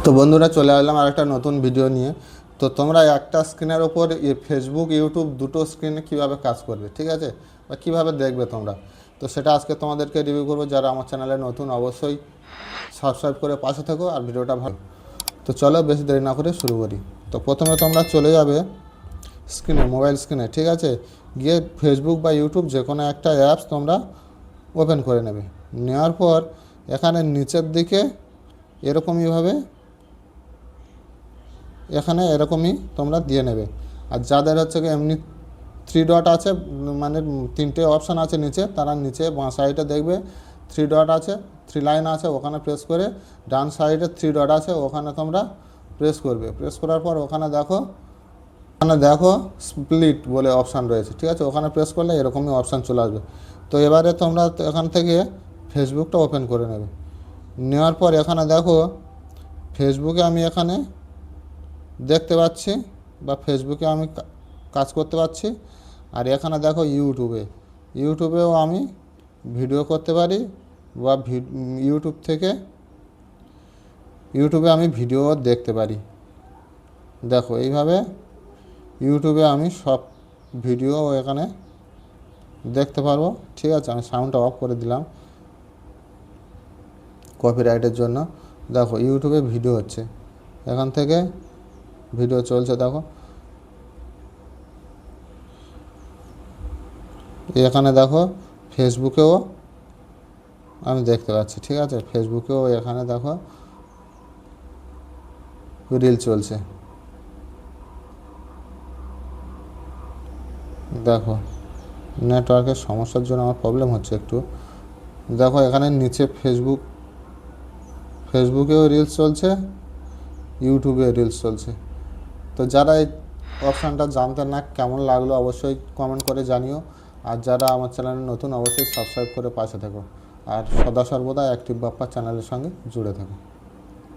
তো বন্ধুরা চলে আসলাম আর একটা নতুন ভিডিও নিয়ে। তো তোমরা একটা স্ক্রিনের ওপর ফেসবুক ইউটিউব দুটো স্ক্রিনে কীভাবে কাজ করবে, ঠিক আছে, বা কীভাবে দেখবে তোমরা, তো সেটা আজকে তোমাদেরকে রিভিউ করবো। যারা আমার চ্যানেলে নতুন অবশ্যই সাবস্ক্রাইব করে পাশে থেকো আর ভিডিওটা ভালো। তো চলো বেশি দেরি না করে শুরু করি। তো প্রথমে তোমরা চলে যাবে স্ক্রিনে, মোবাইল স্ক্রিনে, ঠিক আছে, গিয়ে ফেসবুক বা ইউটিউব যে কোনো একটা অ্যাপস তোমরা ওপেন করে নেবে। নেওয়ার পর এখানে নিচের দিকে এরকমইভাবে এখানে এরকমই তোমরা দিয়ে নেবে। আর যাদের হচ্ছে কি এমনি থ্রি ডট আছে, মানে তিনটে অপশান আছে নিচে, তারা নিচে বাঁ সাইডে দেখবে থ্রি ডট আছে, থ্রি লাইন আছে, ওখানে প্রেস করে ডান সাইডে থ্রি ডট আছে, ওখানে তোমরা প্রেস করবে। প্রেস করার পর ওখানে দেখো স্প্লিট বলে অপশান রয়েছে, ঠিক আছে, ওখানে প্রেস করলে এরকমই অপশান চলে আসবে। তো এবারে তোমরা এখান থেকে ফেসবুকটা ওপেন করে নেবে। নেওয়ার পর এখানে দেখো ফেসবুকে আমি এখানে দেখতে পাচ্ছি বা ফেসবুকে আমি কাজ করতে পারছি। আর এখানে দেখো ইউটিউবেও আমি ভিডিও করতে পারি বা ইউটিউবে আমি ভিডিও দেখতে পারি। দেখো এইভাবে ইউটিউবে আমি সব ভিডিও এখানে দেখতে পারবো, ঠিক আছে। আমি সাউন্ডটা অফ করে দিলাম কপিরাইটের জন্য। দেখো ইউটিউবে ভিডিও হচ্ছে, এখান থেকে ভিডিও চলছে। দেখো এখানে দেখো ফেসবুকেও আমি দেখতে পাচ্ছি, ঠিক আছে, ফেসবুকেও এখানে দেখো রিল চলছে। দেখো নেটওয়ার্কের সমস্যার জন্য আমার প্রবলেম হচ্ছে একটু। দেখো এখানে নিচে ফেসবুকেও রিলস চলছে, ইউটিউবেও রিলস চলছে। তো যারা এই অপশানটা জানতেন না, কেমন লাগলো অবশ্যই কমেন্ট করে জানিও। আর যারা আমার চ্যানেলে নতুন অবশ্যই সাবস্ক্রাইব করে পাশে থেকো আর সদা সর্বদা অ্যাক্টিভ বাপ্পা চ্যানেলের সঙ্গে জুড়ে থাকো।